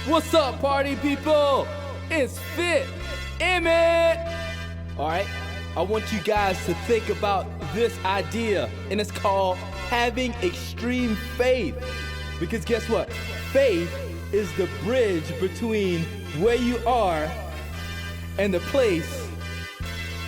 What's up, party people? It's Fit Emmett. All right, I want you guys to think about this idea, and it's called having extreme faith. Because guess what? Faith is the bridge between where you are and the place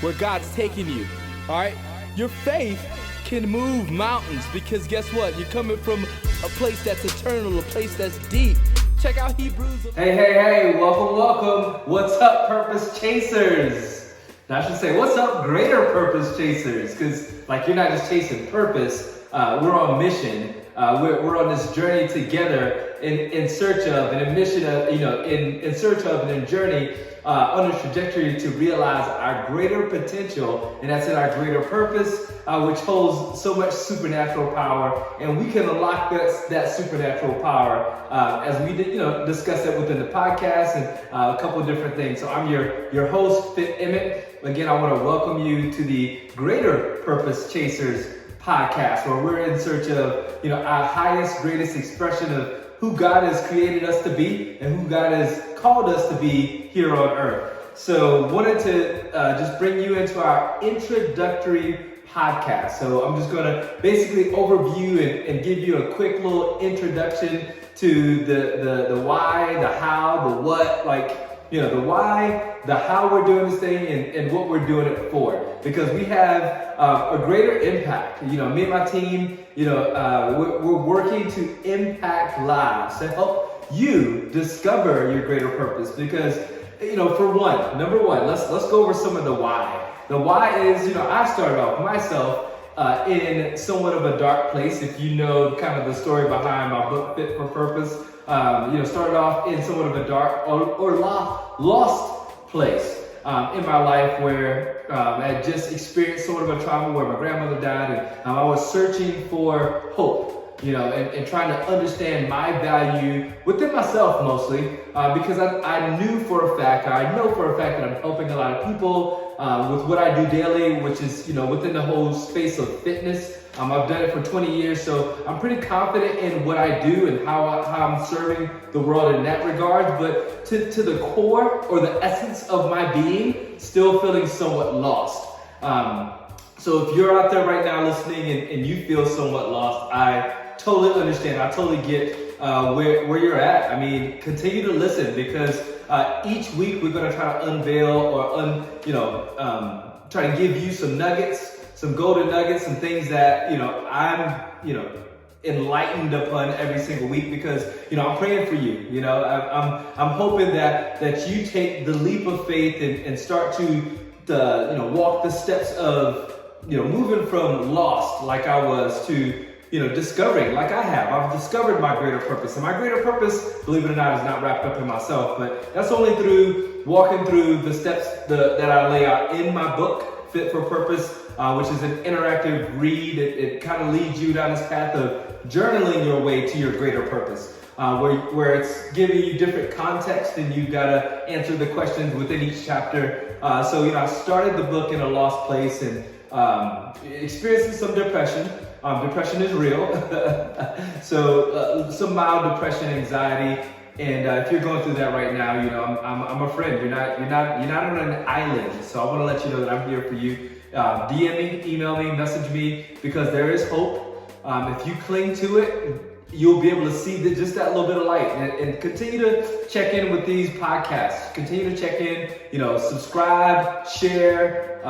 where God's taking you. All right, your faith can move mountains because guess what? You're coming from a place that's eternal, a place that's deep. Check out Hebrews. Hey, welcome. What's up, Purpose Chasers? Now, I should say, what's up, Greater Purpose Chasers? Because, you're not just chasing purpose, we're on mission. We're on this journey together in search of, and a mission of, in search of and in journey on a trajectory to realize our greater potential, and that's in our greater purpose, which holds so much supernatural power, and we can unlock that supernatural power as we discuss it within the podcast and a couple of different things. So I'm your host, Fit Emmett. Again, I want to welcome you to the Greater Purpose Chasers podcast, where we're in search of our highest, greatest expression of who God has created us to be and who God has called us to be here on earth. So wanted to just bring you into our introductory podcast. So I'm just going to basically overview and give you a quick little introduction to the why, the how, the what, the why, the how we're doing this thing and what we're doing it for. Because we have a greater impact. Me and my team, we're working to impact lives, to help you discover your greater purpose. Because, number one, let's go over some of the why. The why is, I started off myself in somewhat of a dark place. If you know kind of the story behind my book, Fit for Purpose, started off in somewhat of a dark or lost place in my life where I had just experienced sort of a trauma where my grandmother died, and I was searching for hope. And trying to understand my value within myself mostly, because I know for a fact that I'm helping a lot of people with what I do daily, which is, within the whole space of fitness. I've done it for 20 years, so I'm pretty confident in what I do and how I'm serving the world in that regard. But to the core or the essence of my being, still feeling somewhat lost. So if you're out there right now listening and you feel somewhat lost, I totally understand. I totally get where you're at. I mean, continue to listen, because each week we're going to try to unveil or try to give you some nuggets, some golden nuggets, some things that I'm enlightened upon every single week, because I'm praying for you. I'm hoping that you take the leap of faith and start to walk the steps of moving from lost like I was to discovering like I have. I've discovered my greater purpose. And my greater purpose, believe it or not, is not wrapped up in myself, but that's only through walking through the steps that I lay out in my book, Fit for Purpose, which is an interactive read. It kind of leads you down this path of journaling your way to your greater purpose, where it's giving you different context and you've got to answer the questions within each chapter. So I started the book in a lost place and experiencing some depression. Depression is real. So some mild depression, anxiety, and if you're going through that right now, I'm a friend. You're not on an island. So I want to let you know that I'm here for you. DM me, email me, message me, because there is hope. If you cling to it, you'll be able to see just that little bit of light, and continue to check in with these podcasts. Continue to check in, subscribe, share,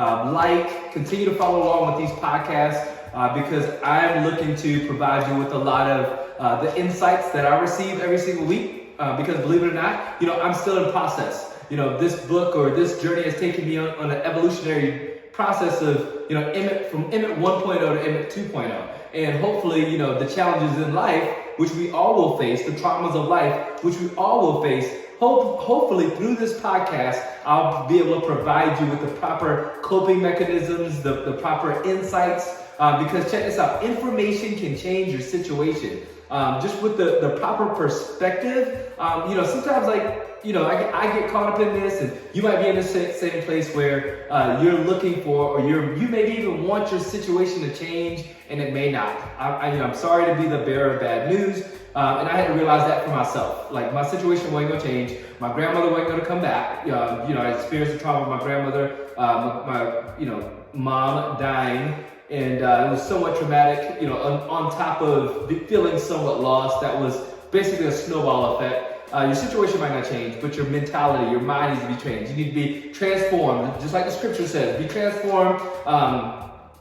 continue to follow along with these podcasts, because I'm looking to provide you with a lot of the insights that I receive every single week, because believe it or not, I'm still in process. This book or this journey has taken me on an evolutionary process of, Emmett, from Emmett 1.0 to Emmett 2.0. And hopefully, the challenges in life, which we all will face, the traumas of life, which we all will face, hopefully through this podcast, I'll be able to provide you with the proper coping mechanisms, the proper insights, because check this out, information can change your situation. Just with the proper perspective, sometimes I get caught up in this, and you might be in the same place where you're looking for, or you maybe even want your situation to change, and it may not. I'm sorry to be the bearer of bad news, And I had to realize that for myself. Like, my situation wasn't going to change. My grandmother wasn't going to come back. I experienced the trauma with my grandmother, my mom dying. And it was somewhat traumatic, on top of feeling somewhat lost. That was basically a snowball effect. Your situation might not change, but your mentality, your mind needs to be changed. You need to be transformed, just like the scripture says. Be transformed,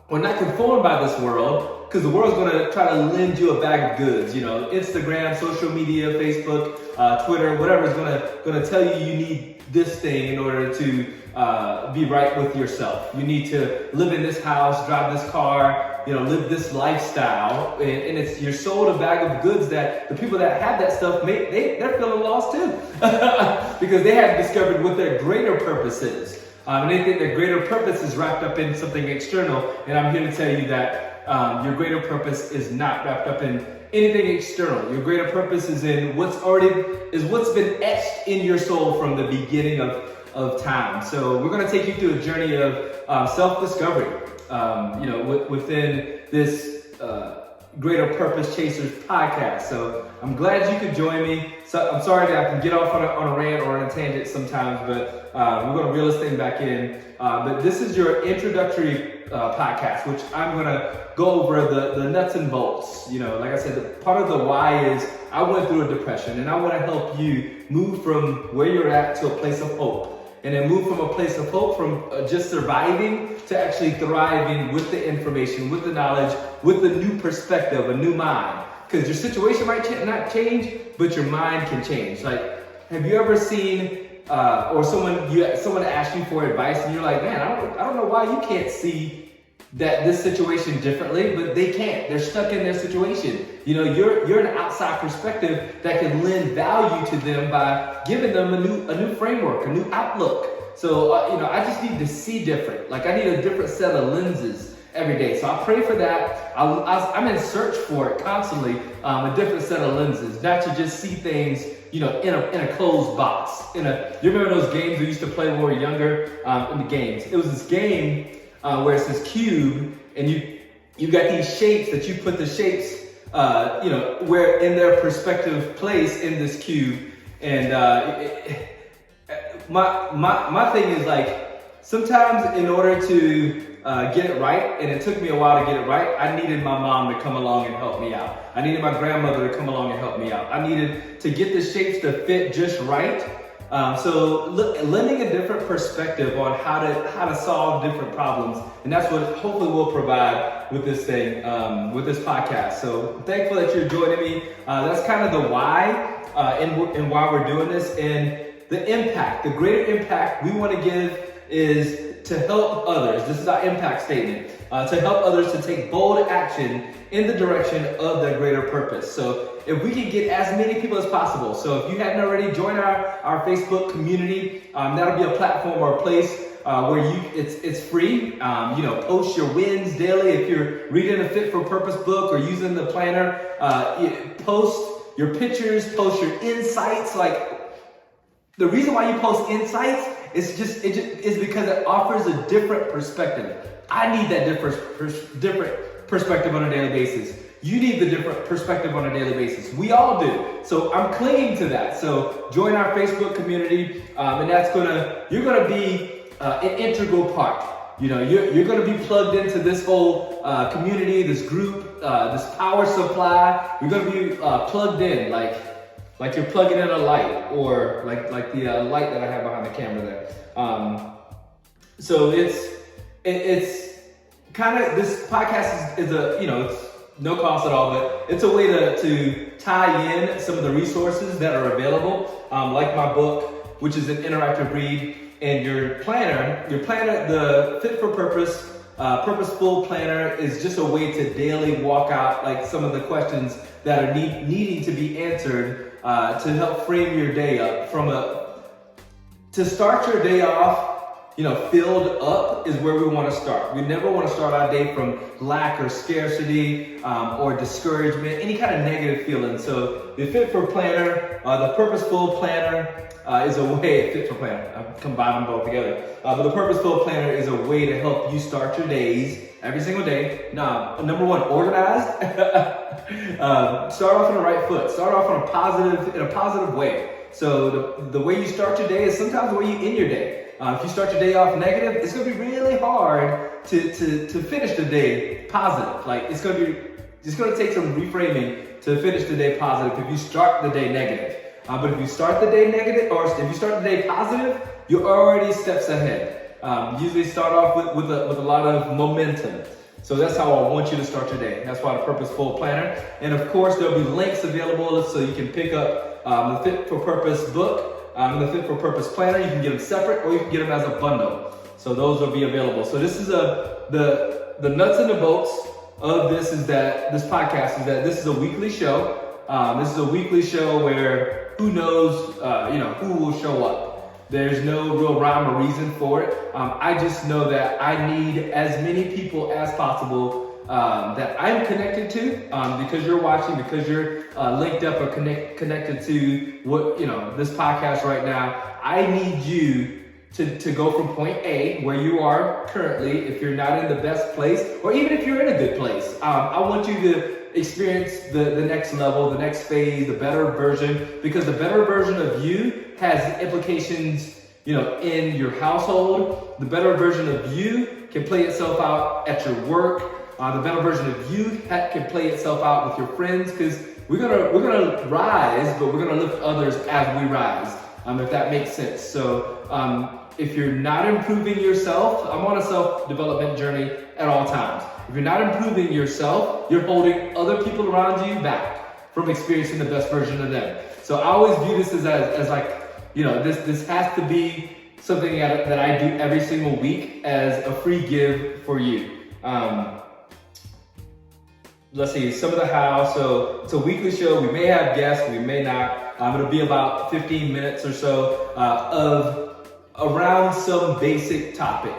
or not conformed by this world, because the world's going to try to lend you a bag of goods. Instagram, social media, Facebook, Twitter, whatever is going to tell you need this thing in order to be right with yourself. You need to live in this house, drive this car, live this lifestyle, and you're sold a bag of goods that the people that have that stuff, they're feeling lost too, because they haven't discovered what their greater purpose is. And they think their greater purpose is wrapped up in something external, and I'm here to tell you that your greater purpose is not wrapped up in anything external. Your greater purpose is in what's been etched in your soul from the beginning of time. So we're going to take you through a journey of self-discovery, within this Greater Purpose Chasers podcast. So I'm glad you could join me. So I'm sorry that I can get off on a rant or on a tangent sometimes, but we're going to reel this thing back in. But this is your introductory podcast, which I'm going to go over the nuts and bolts. Like I said, part of the why is I went through a depression, and I want to help you move from where you're at to a place of hope. And then move from a place of hope, from just surviving to actually thriving with the information, with the knowledge, with the new perspective, a new mind. Because your situation might not change, but your mind can change. Like, have you ever seen, or someone asked you for advice, and you're like, man, I don't know why you can't see this situation differently, but they can't. They're stuck in their situation. You're an outside perspective that can lend value to them by giving them a new framework, a new outlook. So I just need to see different. Like, I need a different set of lenses every day. So I pray for that. I'm in search for it constantly, a different set of lenses, not to just see things in a closed box. You remember those games we used to play when we were younger? In the games, it was this game where it's this cube, and you got these shapes that you put the shapes, where in their perspective place in this cube. And my thing is, like, sometimes in order to get it right, and it took me a while to get it right, I needed my mom to come along and help me out. I needed my grandmother to come along and help me out. I needed to get the shapes to fit just right. So lending a different perspective on how to solve different problems, and that's what hopefully we'll provide with this thing, with this podcast. So I'm thankful that you're joining me. That's kind of the why, and why we're doing this, and the impact, the greater impact we want to give is to help others. This is our impact statement, to help others to take bold action in the direction of their greater purpose. So if we can get as many people as possible. So if you hadn't already, join our Facebook community. That'll be a platform or a place where it's free. Post your wins daily. If you're reading a Fit for Purpose book or using the planner, post your pictures, post your insights. Like, the reason why you post insights is because it offers a different perspective. I need that different perspective on a daily basis. You need the different perspective on a daily basis. We all do. So I'm clinging to that. So join our Facebook community, and you're gonna be an integral part. You're gonna be plugged into this whole community, this group, this power supply. You're gonna be plugged in, like you're plugging in a light, or like the light that I have behind the camera there. So it's kind of, this podcast is it's no cost at all, but it's a way to tie in some of the resources that are available, like my book, which is an interactive read, and your planner, the Fit for Purpose, Purposeful Planner is just a way to daily walk out like some of the questions that are needing to be answered to help frame your day up to start your day off filled up is where we want to start. We never want to start our day from lack or scarcity or discouragement, any kind of negative feeling. So the Fit for Planner, the Purposeful Planner is a way, Fit for Planner, I've combined them both together. But the Purposeful Planner is a way to help you start your days every single day. Now, number one, organized. Start off on the right foot. Start off in a positive way. So the way you start your day is sometimes the way you end your day. If you start your day off negative, it's going to be really hard to finish the day positive. Like it's going to take some reframing to finish the day positive if you start the day negative. But if you start the day negative, or if you start the day positive, you're already steps ahead. Usually start off with a lot of momentum. So that's how I want you to start your day. That's why the Purposeful Planner. And of course, there'll be links available so you can pick up the Fit for Purpose book. The Fit for Purpose Planner. You can get them separate or you can get them as a bundle. So those will be available. So this is the nuts and the bolts of this podcast is that this is a weekly show. This is a weekly show where who knows, who will show up. There's no real rhyme or reason for it. I just know that I need as many people as possible that I'm connected to, because you're watching, because you're linked up or connected to this podcast right now. I need you to go from point A, where you are currently, if you're not in the best place, or even if you're in a good place. I want you to experience the next level, the next phase, the better version, because the better version of you has implications, in your household. The better version of you can play itself out at your work. The better version of you can play itself out with your friends, because we're gonna rise, but we're gonna lift others as we rise. If that makes sense. So if you're not improving yourself, I'm on a self-development journey at all times. If you're not improving yourself, you're holding other people around you back from experiencing the best version of them. So I always view this as like, this has to be something that I do every single week as a free give for you. Let's see, some of the how. So it's a weekly show. We may have guests, we may not. It'll be about 15 minutes or so of around some basic topic.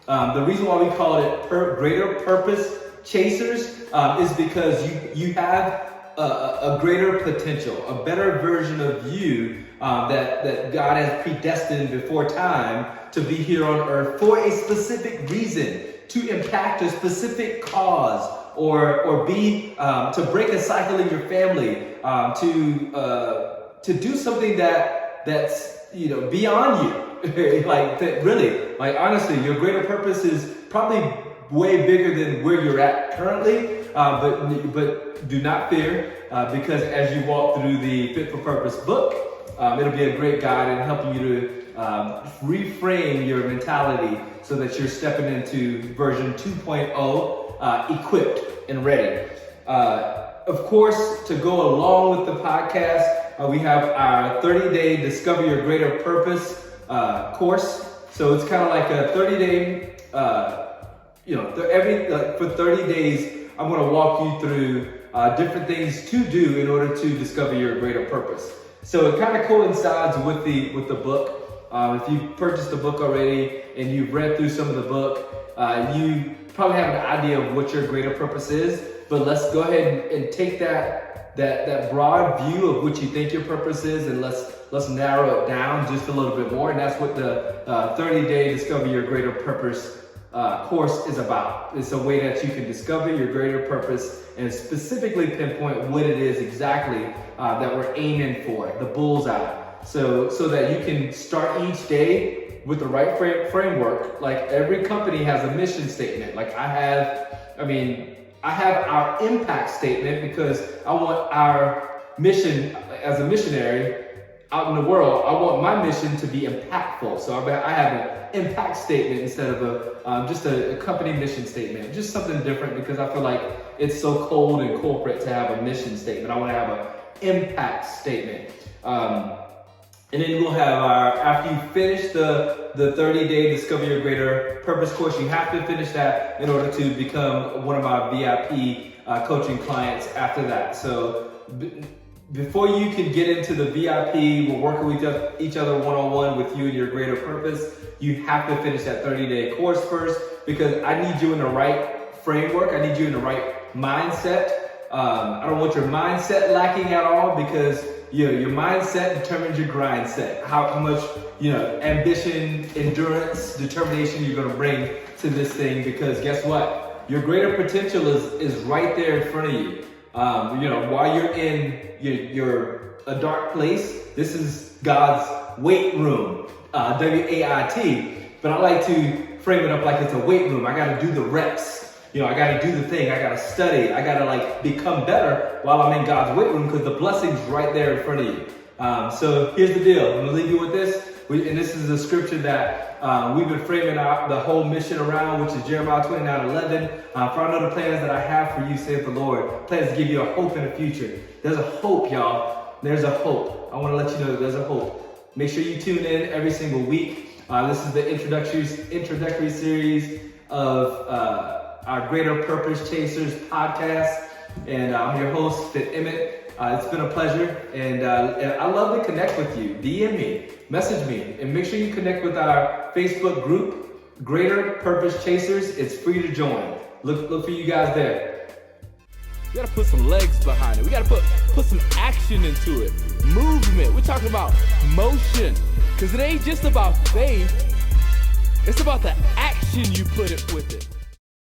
The reason why we call it Greater Purpose Chasers is because you have a greater potential, a better version of you that God has predestined before time to be here on earth for a specific reason, to impact a specific cause, or be to break a cycle in your family, to do something that's beyond you. Honestly, your greater purpose is probably way bigger than where you're at currently. But do not fear, because as you walk through the Fit for Purpose book, it'll be a great guide in helping you to reframe your mentality so that you're stepping into version 2.0 equipped and ready. Of course, to go along with the podcast, we have our 30-day Discover Your Greater Purpose course. So it's kind of like a 30-day, for 30 days, I'm going to walk you through different things to do in order to discover your greater purpose. So it kind of coincides with the book. If you've purchased the book already and you've read through some of the book, you probably have an idea of what your greater purpose is. But let's go ahead and take that broad view of what you think your purpose is, and let's narrow it down just a little bit more. And that's what the 30-day Discover Your Greater Purpose course is about. It's a way that you can discover your greater purpose and specifically pinpoint what it is exactly that we're aiming for, the bullseye. So that you can start each day with the right framework. Like every company has a mission statement. Like I have our impact statement, because I want our mission as a missionary out in the world. I want my mission to be impactful. So I have an impact statement instead of just a company mission statement, just something different, because I feel like it's so cold and corporate to have a mission statement. I want to have an impact statement. And then we'll have after you finish the 30-day Discover Your Greater Purpose course, you have to finish that in order to become one of my VIP coaching clients after that. So before you can get into the VIP, we're working with each other one-on-one with you and your greater purpose. You have to finish that 30-day course first, because I need you in the right framework. I need you in the right mindset. I don't want your mindset lacking at all, because your mindset determines your grind set. How much ambition, endurance, determination you're gonna bring to this thing, because guess what? Your greater potential is right there in front of you. While you're in a dark place, this is God's weight room, WAIT. But I like to frame it up like it's a weight room. I gotta do the reps. I gotta do the thing. I gotta study. I gotta become better while I'm in God's weight room, because the blessing's right there in front of you. So here's the deal. I'm gonna leave you with this. And this is a scripture that we've been framing out the whole mission around, which is Jeremiah 29:11. For I know the plans that I have for you, saith the Lord. Plans to give you a hope in the future. There's a hope, y'all. There's a hope. I want to let you know that there's a hope. Make sure you tune in every single week. This is the introductory series of our Greater Purpose Chasers podcast. And I'm your host, Fit Emmett. It's been a pleasure, and I love to connect with you. DM me, message me, and make sure you connect with our Facebook group, Greater Purpose Chasers. It's free to join. Look for you guys there. We gotta put some legs behind it. We gotta put some action into it. Movement. We're talking about motion, because it ain't just about faith. It's about the action you put it with it.